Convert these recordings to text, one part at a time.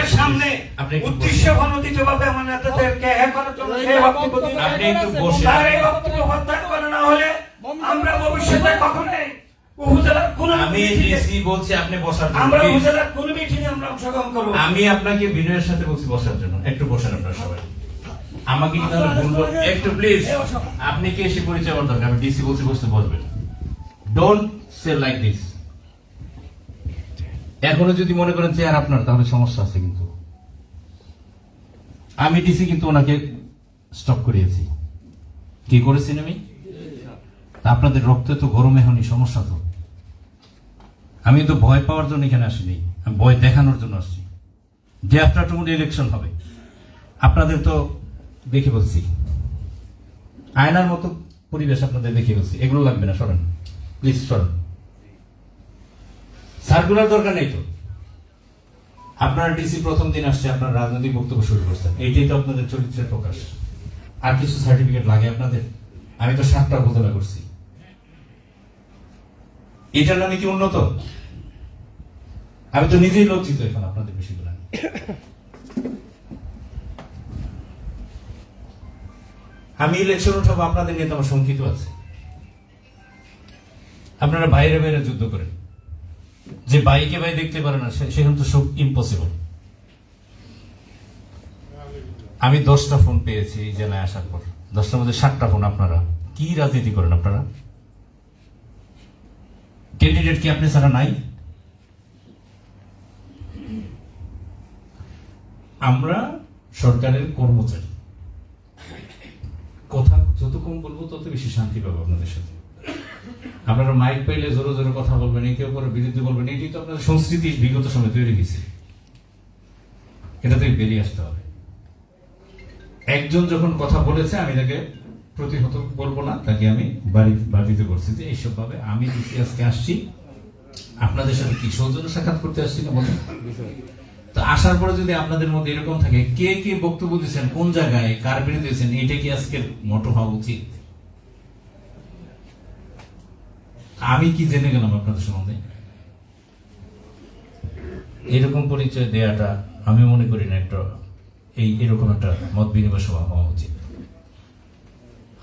আপনাদের সামনে উদ্দেশ্য প্রণোদিতভাবে আমার নেতাদেরকে করার জন্য সেই বক্তব্য দিতে আপনি একটু বসে তার এই বক্তব্য প্রত্যাহার করে না হলে আমরা ভবিষ্যতে কখনোই উপজেলার কোনো আমি ডিসি বলছি আপনি বসার জন্য আমরা please। উপজেলার কোনো মিটিংয়ে আমরা অংশগ্রহণ করব না। আমি আপনাকে বিনয়ের সাথে বলছি বসার জন্য, একটু বসেন আপনারা সবাই। আমাকে কি তাহলে বলবো একটু প্লিজ, আপনি কি এসে পরিচয় আমার দরকার, আমি ডিসি বলছি বসতে বসবেন। Don't say like this. এখনো যদি মনে করেন চেয়ার আপনার, তাহলে সমস্যা আছে। কিন্তু আমি ডিসি কিন্তু ওনাকে স্টপ করিয়েছি। কি করেছি আমি? তা আপনাদের রক্তে তো গরমে এখনই সমস্যা। তো আমি তো ভয় পাওয়ার জন্য এখানে আসিনি, আমি ভয় দেখানোর জন্য আসছি। ডে আফটার টুমরো ইলেকশন হবে, আপনাদের তো দেখে বলছি আয়নার মতো পরিবেশ আপনাদের দেখে বলছি, এগুলো লাগবে না, সরেন প্লিজ সরেন। সার্কুলার দরকার নেই তো। আপনারা ডিসি প্রথম দিন আসছে, আপনার রাজনৈতিক বক্তব্য শুরু করছেন, এইটাই তো আপনাদের চরিত্রের প্রকাশ। আর কিছু সার্টিফিকেট লাগে আপনাদের? আমি তো 7টা উপজেলা করছি, এটার নামে কি উন্নত? আমি তো নিজেই লজ্জিত এখন আপনাদের বিষয়গুলো। আমি ইলেকশন উঠাবো, আপনাদের নিয়ে তো আমার শঙ্কিত আছে। আপনারা বাইরে বাইরে যুদ্ধ করেন, যে বাইকে ভাই দেখতে পারে না সেখানে তো সব ইম্পসিবল। আমি 10টা ফোন পেয়েছি এই জেলায় আসার পর, 10টার মধ্যে 7টা ফোন। আপনারা কি রাজনীতি করেন? আপনারা ক্যান্ডিডেট কি আপনি ছাড়া নাই? আমরা সরকারের কর্মচারী, কথা যত কম বলবো তত বেশি শান্তি পাবো আপনাদের সাথে। আপনারা মাইক পাইলে জোরে জোরে কথা বলবেন, একে অপরের বিরুদ্ধে বলবেন, এটি তো আপনাদের সংস্কৃতি বিগত সময় তৈরি হয়েছে। এটা থেকে বেরিয়ে আসতে হবে। একজন যখন কথা বলেছে, আমি তাকে প্রতিহত বলবো না, তাকে আমি বাড়িতে করছি যে এইসব ভাবে আমি আজকে আসছি আপনাদের সাথে কি সৌজন্য সাক্ষাৎ করতে আসছি না বলেন। তো আসার পরে যদি আপনাদের মধ্যে এরকম থাকে, কে কে বক্তব্য দিচ্ছেন, কোন জায়গায় কার বিরুদ্ধে দিচ্ছেন, এটা কি আজকের মোটো হওয়া উচিত? আমি কি জেনে গেলাম আপনাদের সম্বন্ধে? এরকম পরিচয় দেওয়াটা আমি মনে করি না একটা এরকম একটা মত বিনিময় সভা হওয়া উচিত।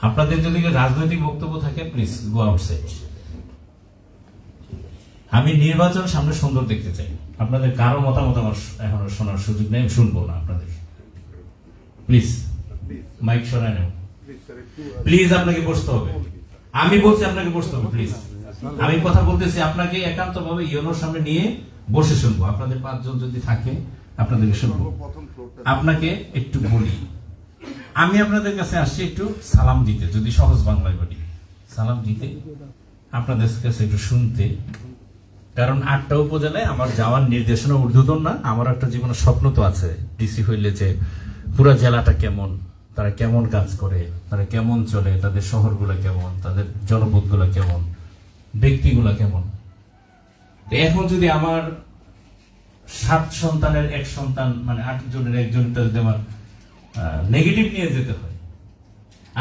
আপনাদের যদি রাজনৈতিক বক্তব্য থাকে, প্লিজ গো আউটসাইড। আমি নির্বাচন সামনে সুন্দর দেখতে চাই। আপনাদের কারো মতামত আমার এখন শোনার সুযোগ নেই, শুনবো না আপনাদের। প্লিজ মাইক সরাই নেব, প্লিজ। আপনাকে বসতে হবে, আমি বলছি আপনাকে বসতে হবে, প্লিজ। আমি কথা বলতেছি, আপনাকে একান্ত ভাবে ইউনোর সামনে নিয়ে বসে শুনবো। আপনাদের 5 জন যদি থাকে, আপনাদেরকে শুনবো। আপনাকে একটু বলি, আমি আপনাদের কাছে আসছি একটু সালাম দিতে, যদি সহজ বাংলায় বলি, সালাম দিতে, আপনাদের কাছে একটু শুনতে। কারণ 8টা উপজেলায় আমার যাওয়ার নির্দেশনা ঊর্ধ্বতন না। আমার একটা জীবনের স্বপ্ন তো আছে, ডিসি হইলে যে পুরো জেলাটা কেমন, তারা কেমন কাজ করে, তারা কেমন চলে, তাদের শহরগুলো কেমন, তাদের জনপদগুলো কেমন, ব্যক্তিগুলো কেমন। এখন যদি আমার 7 সন্তানের এক সন্তান, মানে 8 জনের একজনটা যদি আমার নেগেটিভ নিয়ে যেতে হয়,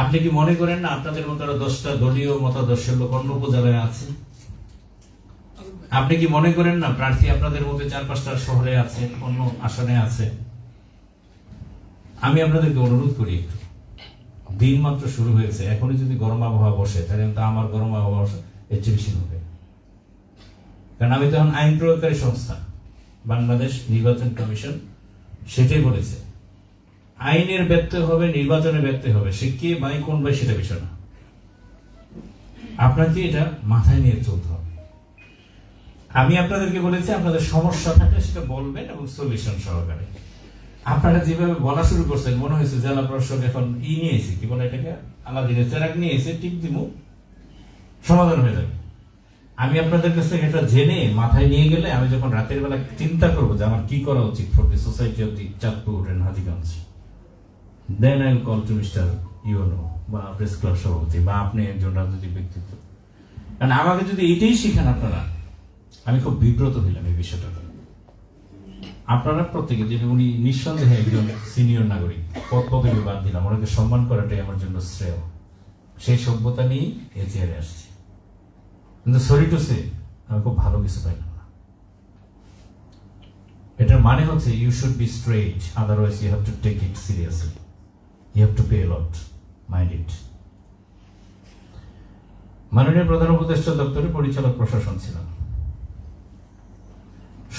আপনি কি মনে করেন না আপনাদের মতো 10টা দলীয় মতাদর্শের লোক অন্য উপজেলায় আছে? আপনি কি মনে করেন না প্রার্থী আপনাদের মধ্যে 4-5টা শহরে আছে, অন্য আসনে আছে? আমি আপনাদেরকে অনুরোধ করি, একটু দিন মাত্র শুরু হয়েছে, এখনই যদি গরম আবহাওয়া বসে, তাহলে তো আমার গরম আবহাওয়া এর চেয়ে বেশি হবে। কারণ আমি তো এখন আইন প্রয়োগকারী সংস্থা, বাংলাদেশ নির্বাচন কমিশন সেটাই বলেছে, আইনের ব্যত্যয় হবে, নির্বাচনের ব্যত্যয় হবে, সে কে বাই কোন বাই সেটা বিষয় না। আপনাকে এটা মাথায় নিয়ে চলতে হবে। আমি আপনাদেরকে বলেছি, আপনাদের সমস্যা থাকলে সেটা বলবেন এবং সলিউশন সহকারে। আপনারা যেভাবে বলা শুরু করছেন, মনে হয়েছে জেলা প্রশাসক এখন নিয়েছে, কি বলে এটাকে, আলাদিনের চেরাক নিয়েছে, টিপ দিব, সমাধান হয়ে যাবে। আমি আপনাদের কাছে এটা জেনে মাথায় নিয়ে গেলে, আমি যখন রাতের বেলা চিন্তা করবো যে আমার কি করা উচিত for the society of the Chandpur and Hajiganj, then I will call to mister UNO বা প্রেস ক্লাব সভাপতি বা আপনি একজন রাজনৈতিক ব্যক্তিত্ব। কারণ আমাকে যদি এটাই শিখান আপনারা, আমি খুব বিব্রত হইলাম এই বিষয়টা। আপনারা প্রত্যেকে, যে উনি নিঃসন্দেহে একজন সিনিয়র নাগরিক, পদ পদবি বাদ দিলাম, ওনাকে সম্মান করাটাই আমার জন্য শ্রেয়। সেই সভ্যতা নিয়েই এ চেয়ারে আসছি। কিন্তু সরি টু সে, আমি খুব ভালো কিছু পাইলাম না। এটার মানে হচ্ছে you should be straight, otherwise you have to take it seriously, you have to pay a lot, mind it. মাননীয় প্রধান উপদেষ্টা দপ্তরে পরিচালক প্রশাসন ছিলেন।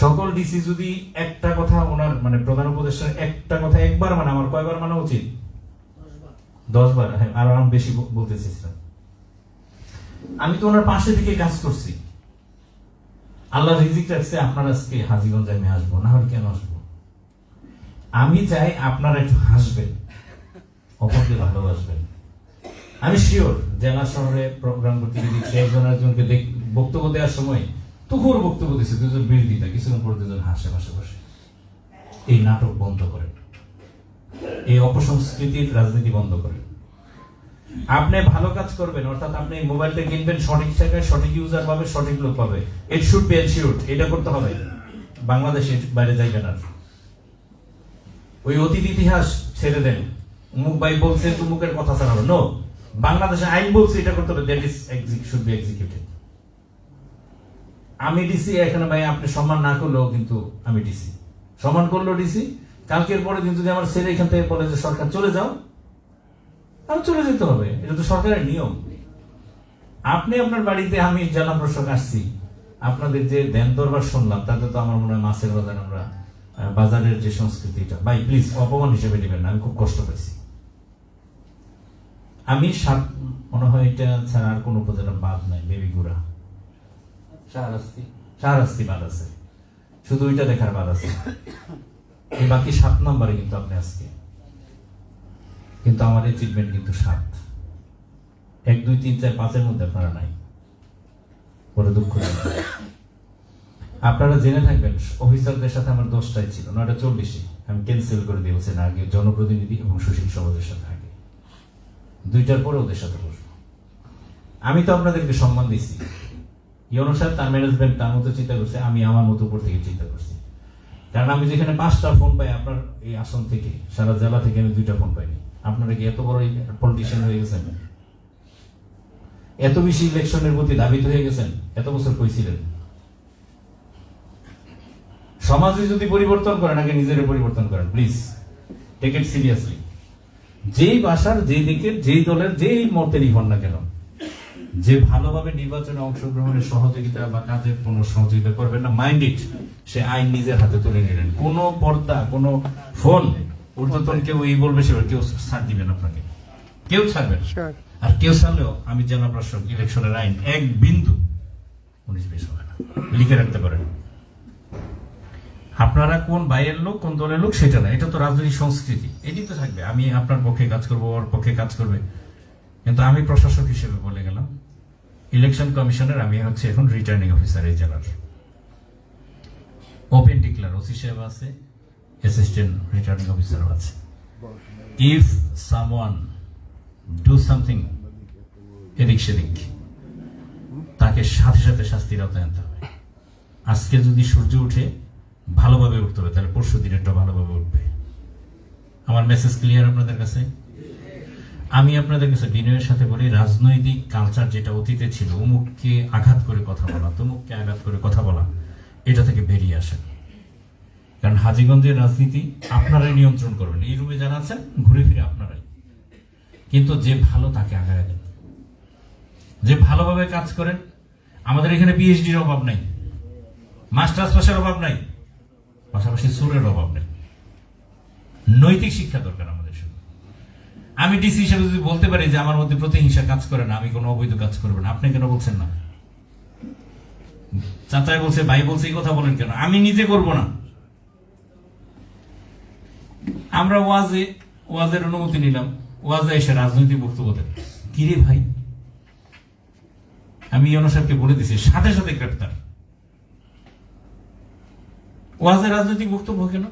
সকল ডিসি যদি একটা কথা ওনার মানে প্রধান উপদেষ্টার একটা কথা একবার মানে আমার কয়বার মানা উচিত? 10 বার। হ্যাঁ, আরো আমি বেশি বলতে চেয়েছিলাম। আমি তো ওনার পাশে থেকে কাজ করছি। আল্লাহ রিজিক রাখছে, আপনার আজকে হাজীগঞ্জে আমি আসবো, না হলে কেন আসবো? আমি চাই আপনারা একটু হাসবেন, অপরকে ভালোবাসবেন। আমি শিওর জেলা শহরে প্রোগ্রাম করতে গিয়ে একজন একজনকে বক্তব্য দেওয়ার সময় তুখোর বক্তব্য দিচ্ছে, দুজন বিরোধিতা, কিছুক্ষণ পর দুজন হাসে পাশে বসে। এই নাটক বন্ধ করেন, এই অপসংস্কৃতির রাজনীতি বন্ধ করেন। আপনি ভালো কাজ করবেন, অর্থাৎ আপনি মোবাইলটা কিনবেন সঠিক জায়গায়, সঠিক ইউজার পাবে, সঠিক লোক পাবে। ইট শুড বি এনশিওরড, এটা করতে হবে। বাংলাদেশে বাইরে যাইবেন আর ওই অতীত ইতিহাস ছেড়ে দেন। মুখ ভাই বলছে তুমুকের কথা ছাড়া হবে নো। বাংলাদেশে আইন বলছে এটা করতে হবে, that is should be executed. আমি ডিসি, এখানে ভাই আপনি সম্মান না করলেও কিন্তু আমি ডিসি, সম্মান করলেও ডিসি। কালকের পরে দিন যদি আমার ছেলে এখান থেকে বলে যে সরকার চলে যাও, আর চলে যেতে হবে, এটা তো সরকারের নিয়ম। আপনি আপনার বাড়িতে, আমি জেলা প্রশাসক আসছি, আপনাদের যে দেন দরবার শুনলাম, তাতে তো আমার মনে হয় মাছের বাজার আমরা বাজারের যে সংস্কৃতিটা, ভাই প্লিজ অপমান হিসেবে নেবেন না, আমি খুব কষ্ট পেয়েছি। আমি মনে হয় এটা ছাড়া আর কোন উপজেলা বাদ নাই, বেবিগুড়া, শাহরাস্তি বাদ আছে, শুধু ওইটা দেখার বাদ আছে। এই বাকি 7 নম্বরে কিন্তু আপনি আজকে, কিন্তু আমার অ্যাচিভমেন্ট কিন্তু 7, 1, 2, 3, 4, 5 এর মধ্যে আপনারা নাই, বড় দুঃখ। আপনারা জেনে থাকবেন অফিসারদের সাথে আমার 10টাই ছিল, 9:40 আমি ক্যান্সেল করে দিয়েছি না, আগে জনপ্রতিনিধি এবং সুশীল সমাজের সাথে আগে 2টার পরে ওদের সাথে বসবো। আমি তো আপনাদেরকে সম্মান দিছি, ইউনো সাহেব তার ম্যানেজমেন্ট তার মতো চিন্তা করছে, আমি আমার মতো উপর থেকে চিন্তা করছি। কারণ আমি যেখানে 5টা ফোন পাই আপনার এই আসন থেকে, সারা জেলা থেকে আমি 2টা ফোন পাইনি। আপনারা কি এত বড় পলিটিশিয়ান হয়ে গেছেন? এত বেশি ইলেকশনের প্রতি দাবিত হয়ে গেছেন? এত বছর কইছিলেন? সমাজে যদি পরিবর্তন করেন, আগে নিজের পরিবর্তন করেন প্লিজ, টেক ইট সিরিয়াসলি। যেই ভাষার, যেই দিকের, যেই দলের, যেই মতেরই হন না কেন, যে ভালোভাবে নির্বাচনে অংশগ্রহণের সহযোগিতা বা কাজের কোনো সহযোগিতা করবেন না, মাইন্ড ইট, সে আইন নিজের হাতে তুলে নিলেন। কোনো পর্দা, কোনো ফোন ঊর্ধ্বতন কেউ এই বলবে সে কেউ ছাড় দিবেন আপনাকে, কেউ ছাড়বেন। আর কেউ ছাড়লেও আমি জেলা প্রশাসক, ইলেকশনের আইন 1 বিন্দু 19-20 হবে না, লিখে রাখতে পারেন। আপনারা কোন বাইরের লোক, কোন দলের লোক সেটা না, এটা তো রাজনৈতিক সংস্কৃতি, এটি তো থাকবে। আমি আপনার পক্ষে কাজ করবো, ওর পক্ষে কাজ করবে, কিন্তু আমি প্রশাসক হিসেবে বলে গেলাম, ইলেকশন কমিশনের আমি হচ্ছে এখন রিটার্নিং অফিসার এই জেলার। ওপেন ডিক্লার ওসি সাহেব আছে, অ্যাসিস্ট্যান্ট রিটার্নিং অফিসারও আছে। ইফ সামওয়ান ডু সামথিং এদিক সেদিক, তাকে সাথে সাথে শাস্তির আওতায় আনতে হবে। আজকে যদি সূর্য উঠে ভালোভাবে উঠতে হবে, তাহলে পরশু দিনেরটা ভালোভাবে উঠবে। আমার মেসেজ ক্লিয়ার আপনাদের কাছে? আমি আপনাদের কাছে বিনয়ের সাথে বলি, রাজনৈতিক কালচার যেটা অতীতে ছিল, অমুককে আঘাত করে কথা বলা, তমুককে আঘাত করে কথা বলা, এটা থেকে বেরিয়ে আসেন। কারণ হাজীগঞ্জের রাজনীতি আপনারাই নিয়ন্ত্রণ করবেন, এই রুমে যারা আছেন ঘুরে ফিরে আপনারাই। কিন্তু যে ভালো তাকে আগায় দেন, যে ভালোভাবে কাজ করেন। আমাদের এখানে পিএইচডির অভাব নাই, মাস্টার্স পাশের অভাব নাই, পাশাপাশি সুরের অভাব নেই। নৈতিক শিক্ষা দরকার আমাদের শুধু। আমি ডিসি হিসেবে যদি বলতে পারি যে আমার মধ্যে প্রতিহিংসা কাজ করে না, আমি কোনো অবৈধ কাজ করবো না, আপনি কেন বলছেন না? চাচাই বলছে, ভাই বলছে, এই কথা বলেন কেন? আমি নিজে করব না। আমরা ওয়াজের অনুমতি নিলাম, ওয়াজে এসে রাজনৈতিক বক্তব্য দেন, কিরে ভাই? আমি ইউনো সাহেবকে বলে দিছি, সাথে সাথে গ্রেপ্তার। ওয়াজের রাজনৈতিক বক্তব্য কেন?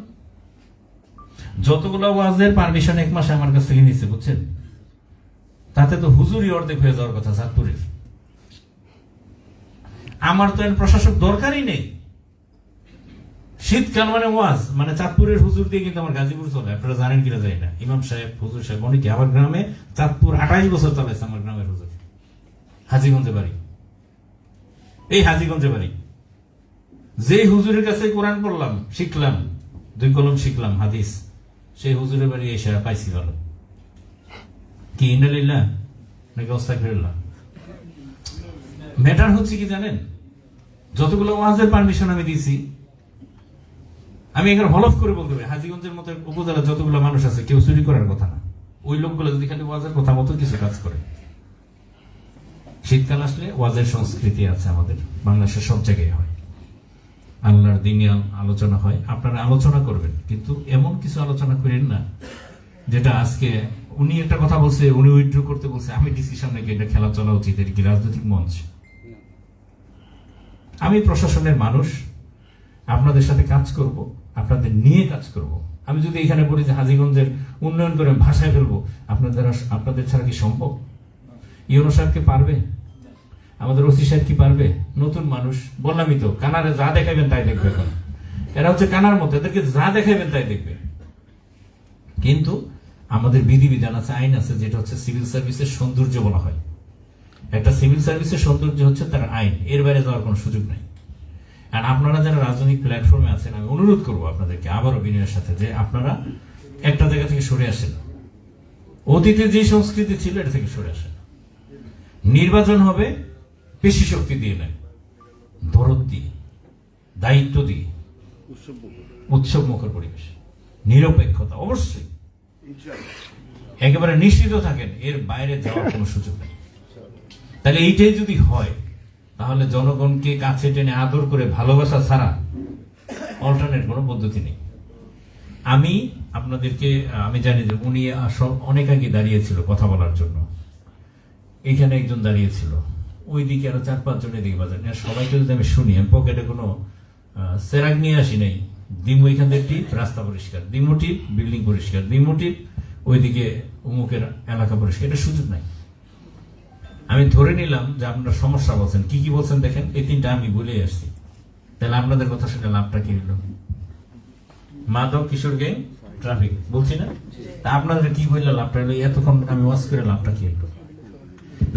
যতগুলো ওয়াজের পারমিশন 1 মাসে আমার কাছ থেকে নিচ্ছে, বুঝছেন? তাতে তো হুজুরি অর্ধেক হয়ে যাওয়ার কথা চাঁদপুরের। আমার তো প্রশাসক দরকারই নেই। শীতকাল মানে ওয়াজ, মানে চাঁদপুরের হুজুর দিয়ে কিন্তু আমার গাজীপুর চলে। আপনারা জানেন কিনা জানি না, ইমাম সাহেব, হুজুর সাহেব অনেকে। আমার গ্রামে চাঁদপুর 28 বছর চালাইছে আমার গ্রামের হুজুর। হাজীগঞ্জে বাড়ি, এই হাজীগঞ্জে বাড়ি। যে হুজুরের কাছে কোরআন পড়লাম, শিখলাম, 2 কলম শিখলাম হাদিস, সেই হুজুরের বাড়ি এসে পাইছি ভালো। কি ইন্নালিল্লাহ নাকি আস্তাগফিরুল্লাহ? ম্যাটার হচ্ছে কি জানেন, যতগুলো ওয়াজের পারমিশন আমি দিয়েছি, আমি এখানে হলফ করে বলতে পারি হাজীগঞ্জের মতো উপজেলা যতগুলো মানুষ আছে কেউ চুরি করার কথা না। ওই লোকগুলো যদি খালি ওয়াজের কথা মতো কিছু কাজ করে। শীতকাল আসলে ওয়াজের সংস্কৃতি আছে আমাদের বাংলাদেশের সব জায়গায় হয়, আল্লাহর দিনে আলোচনা হয়। আপনারা আলোচনা করবেন, কিন্তু এমন কিছু আলোচনা করেন না যেটা আজকে উনি একটা কথা বলছে, উনি উইথড্র করতে বলছে, আমি ডিসিশন নাকি এটা খেলা চলা উচিত, এটা কি রাজনৈতিক মঞ্চ? আমি প্রশাসনের মানুষ, আপনাদের সাথে কাজ করব, আপনাদের নিয়ে কাজ করব। আমি যদি এখানে বলি যে হাজীগঞ্জের উন্নয়ন করে ভাষায় ফেলবো, আপনাদের ছাড়া কি সম্ভব? ইউনো সাহেব কি পারবে? আমাদের ওসি সাহেব কি পারবে? নতুন মানুষ, বললামই তো, কানারে যা দেখাবেন তাই দেখবে। এখন এরা হচ্ছে কানার মতো, এদেরকে যা দেখাবেন তাই দেখবে। কিন্তু আমাদের বিধিবিধান আছে, আইন আছে, যেটা হচ্ছে সিভিল সার্ভিসের সৌন্দর্য বলা হয়। একটা সিভিল সার্ভিসের সৌন্দর্য হচ্ছে তার আইন, এর বাইরে যাওয়ার কোনো সুযোগ নাই। আর আপনারা যারা রাজনৈতিক প্ল্যাটফর্মে আছেন, আমি অনুরোধ করবো আপনাদেরকে আবারও বিনয়ের সাথে, যে আপনারা একটা জায়গা থেকে সরে আসেন। অতীতে যে সংস্কৃতি ছিল এটা থেকে সরে আসেন। নির্বাচন হবে পেশি শক্তি দিয়ে নেয়, দরদ দিয়ে, দায়িত্ব দিয়ে, উৎসব মুখর পরিবেশ, নিরপেক্ষতা অবশ্যই, একেবারে নিশ্চিত থাকেন, এর বাইরে যাওয়ার কোনো সুযোগ নেই। তাহলে এইটাই যদি হয়, তাহলে জনগণকে কাছে টেনে আদর করে ভালোবাসা ছাড়া অল্টারনেট কোনো পদ্ধতি নেই। আমি আপনাদেরকে, আমি জানি যে উনি অনেক আগে দাঁড়িয়েছিল কথা বলার জন্য, এখানে একজন দাঁড়িয়েছিল, ওইদিকে আরো 4-5 জন এদিকে বাজার, সবাইকে যদি আমি শুনি, আমি পকেটে কোনো সেরাক নিয়ে আসি নাই। দিমু এখান থেকে টিপ, রাস্তা পরিষ্কার, দিমু টিপ, বিল্ডিং পরিষ্কার, দিমু টিপ, ওইদিকে অমুকের এলাকা পরিষ্কার, এটা সুযোগ নাই। আমি ধরে নিলাম যে আপনারা সমস্যা বলছেন, কি কি বলছেন দেখেন, এই 3টা আমি বলে আসছি। তাহলে আপনাদের কথা শুনে লাভটা কি হলো? মাদক, কিশোর গ্যাং, ট্রাফিক বলছি না? তা আপনাদের কি বললে লাভটা হলো? এতক্ষণ আমি ওয়াজ করে লাভটা কি হলো?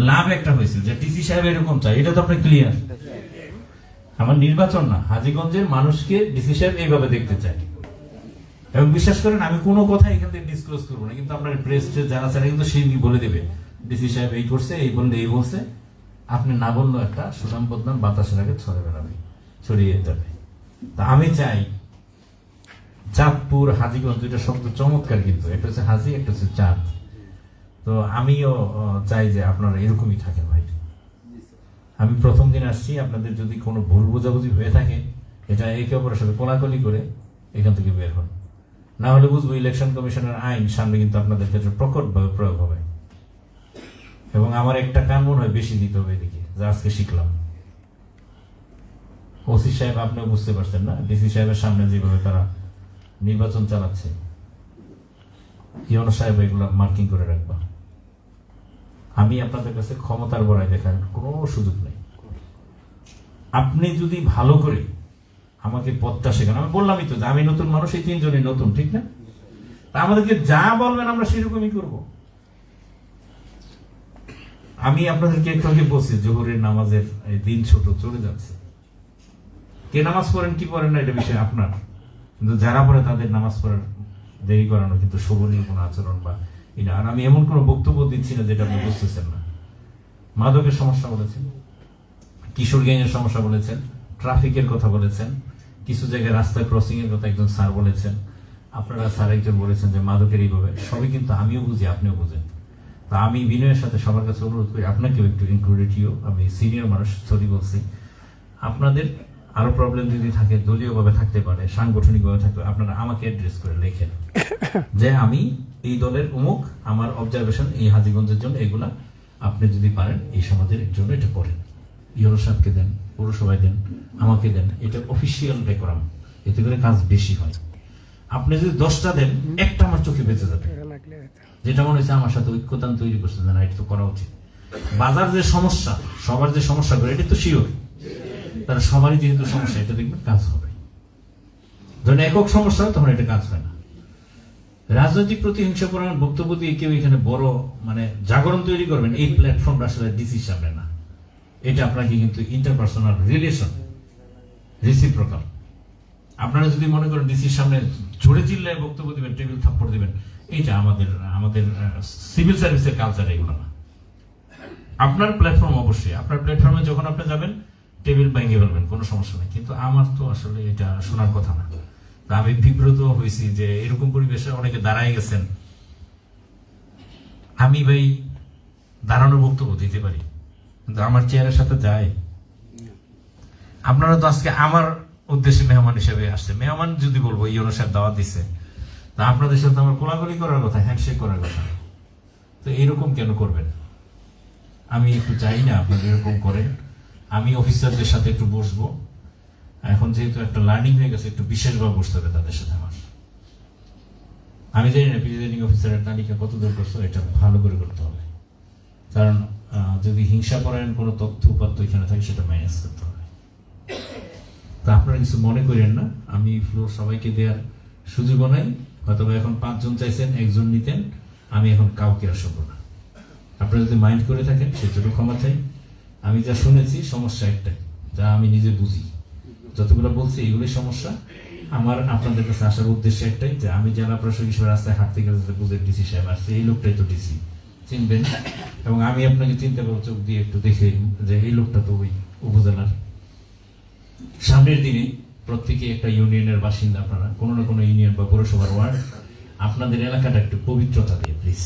লাভ একটা হয়েছিল যে ডিসি সাহেব এরকম চাই, এটা তো আপনার ক্লিয়ার। আমার নির্বাচন না, হাজীগঞ্জের মানুষকে ডিসি সাহেব এইভাবে দেখতে চাই। এবং বিশ্বাস করেন, আমি কোনো কথা এখান থেকে ডিসক্লোজ করবো না, কিন্তু আপনার প্রেসে যারা চাই কিন্তু সেই বলে দেবে ডিসি সাহেব এই করছে, এই বললে এই বলছে। আপনি না বললেও একটা সুনাম বদনাম বাতাসের আগে ছড়ে বেড়াবে, ছড়িয়ে যাবে। তা আমি চাই চাঁদপুর, হাজীগঞ্জ, দুইটা শব্দ চমৎকার, কিন্তু একটা হচ্ছে হাজী, একটা হচ্ছে চাঁদ। তো আমিও চাই যে আপনারা এরকমই থাকেন ভাই। আমি প্রথম দিন আসছি, আপনাদের যদি কোনো ভুল বোঝাবুঝি হয়ে থাকে, এটা একে অপরের সাথে কোলাকুলি করে এখান থেকে বের হন। না হলে বুঝবো ইলেকশন কমিশনের আইন সামনে কিন্তু আপনাদের ক্ষেত্রে প্রকটভাবে প্রয়োগ হবে। এবং আমার একটা কান মনে হয় বেশি দিতে হবে এদিকে, যা আজকে শিখলাম। ওসি সাহেব আপনিও বুঝতে পারছেন না, ডিসি সাহেবের সামনে যেভাবে তারা নির্বাচন চালাচ্ছে, ইউনো সাহেব এগুলো মার্কিং করে রাখবা। আমি আপনাদের কাছে ক্ষমতার বড়াই দেখার কোনো সুযোগ নেই। আপনি যদি ভালো করে আমাকে পথটা শেখান, আমি বললামই তো যে আমি নতুন মানুষ, এই 3 জনই নতুন, ঠিক না? তা আমাদেরকে যা বলবেন আমরা সেরকমই করব। আমি আপনাদেরকে একটু আগে বলছি, জোহরের নামাজের দিন ছোট চলে যাচ্ছে। কে নামাজ পড়েন কি পড়েন না এটা বিষয় আপনার, কিন্তু যারা পড়ে তাদের নামাজ পড়ার দেরি করানো কিন্তু শোভনীয় কোনো আচরণ বা এটা। আর আমি এমন কোনো বক্তব্য দিচ্ছি না যেটা আপনি বুঝতেছেন না। মাদকের সমস্যা বলেছেন, কিশোর গ্যাংয়ের সমস্যা বলেছেন, ট্রাফিকের কথা বলেছেন, কিছু জায়গায় রাস্তায় ক্রসিং এর কথা একজন স্যার বলেছেন, আপনারা স্যার একজন বলেছেন যে মাদকের এইভাবে, সবই কিন্তু আমিও বুঝি, আপনিও বুঝেন। তা আমি বিনয়ের সাথে সবার কাছে অনুরোধ করি, আপনাকেও একটু ইনক্লুডেড, আমি সিনিয়র মানুষ, সরি বলছি, আপনাদের আরো প্রবলেম যদি থাকে, দলীয়ভাবে থাকতে পারে, সাংগঠনিকভাবে থাকতে, আপনারা আমাকে অ্যাড্রেস করে লেখেন যে আমি এই দলের অমুক, আমার অবজারভেশন এই হাজীগঞ্জের জন্য এগুলা, আপনি যদি পারেন এই সমাজের জন্য এটা করেন। ইউনো সাহেবকে দেন, পৌরসভায় দেন, আমাকে দেন, এটা অফিসিয়াল ডেকোরাম, এতে করে কাজ বেশি হয়। আপনি যদি 10টা দেন, একটা আমার চোখে বেঁচে যাবে, যেটা মনে হচ্ছে আমার সাথে ঐক্যতান তৈরি করছে, না এটা তো করা উচিত। বাজার যে সমস্যা, সবার যে সমস্যা করে, এটা তো শিওর, তারা সবারই যেহেতু সমস্যা, এটা দেখবেন কাজ হবে। যখন একক সমস্যা হয় তখন এটা কাজ হয় না। রাজনৈতিক প্রতিহিংসা করার বক্তব্য দিয়ে কেউ এখানে বড় মানে জাগরণ তৈরি করবেন, এই প্ল্যাটফর্মটা আসলে ডিসির সামনে না। এটা আপনাকে কিন্তু ইন্টারপার্সোনাল রিলেশন, রেসিপ্রোকাল। আপনারা যদি মনে করেন ডিসির সামনে জোরে চিল্লায় বক্তব্য দিবেন, টেবিল থাপ্পড় দিবেন, এইটা আমাদের সিভিল সার্ভিসের কালচার এগুলো না। আপনার প্ল্যাটফর্ম অবশ্যই, আপনার প্ল্যাটফর্মে যখন আপনি যাবেন টেবিল ভেঙে ফেলবেন, কোনো সমস্যা নেই, কিন্তু আমার তো আসলে এটা শোনার কথা না। তা আমি বিব্রত হয়েছি যে এরকম পরিবেশে অনেকে দাঁড়ায় গেছেন। আমি ভাই দাঁড়ানোর বক্তব্য দিতে পারি, কিন্তু আমার চেয়ারের সাথে যায়। আপনারা তো আজকে আমার উদ্দেশ্যে মেহমান হিসেবে আসছে, মেহমান যদি বলবো ইউনো সাহেব দাওয়াত দিচ্ছে, তা আপনাদের সাথে আমার কোলাকুলি করার কথা, হ্যান্ডশেক করার কথা, তো এরকম কেন করবেন? আমি একটু চাই না আপনারা এরকম করেন। আমি অফিসারদের সাথে একটু বসবো, এখন যেহেতু একটা লার্নিং হয়ে গেছে, একটু বিশেষভাবে বসতে হবে তাদের সাথে আমার। আমি জানি না প্রিজাইডিং অফিসারের তালিকা কত দূর করছো, এটা ভালো করে করতে হবে, কারণ যদি হিংসা পরায়ণ কোনো তথ্য উপাত্ত এখানে থাকে সেটা ম্যানেজ করতে হবে। তা আপনারা কিছু মনে করেন না, আমি ফ্লোর সবাইকে দেওয়ার সুযোগ নাই। হয়তো এখন 5 জন চাইছেন, 1 জন নিতেন, আমি এখন কাউকে আসব না। আপনারা যদি মাইন্ড করে থাকেন সেজন্য ক্ষমা চাই। আমি যা শুনেছি সমস্যা একটাই, যা আমি নিজে বুঝি, যতগুলো বলছি এগুলোই সমস্যা। আমার আপনাদের কাছে আসার উদ্দেশ্য একটাই, যে আমি জেলা প্রশাসক হিসেবে রাস্তায় হাঁটতে গেলে বুঝে ডিসি সাহেব আসছে, এই লোকটাই তো ডিসি, চিনবেন, এবং আমি আপনাকে চিনতে পারবো চোখ দিয়ে একটু দেখে যে এই লোকটা তো ওই উপজেলার। সামনের দিনে প্রত্যেকে একটা ইউনিয়নের বাসিন্দা, আপনারা কোনো না কোনো ইউনিয়ন বা পৌরসভার ওয়ার্ড, আপনাদের এলাকাটা একটু পবিত্রতা দিয়ে প্লিজ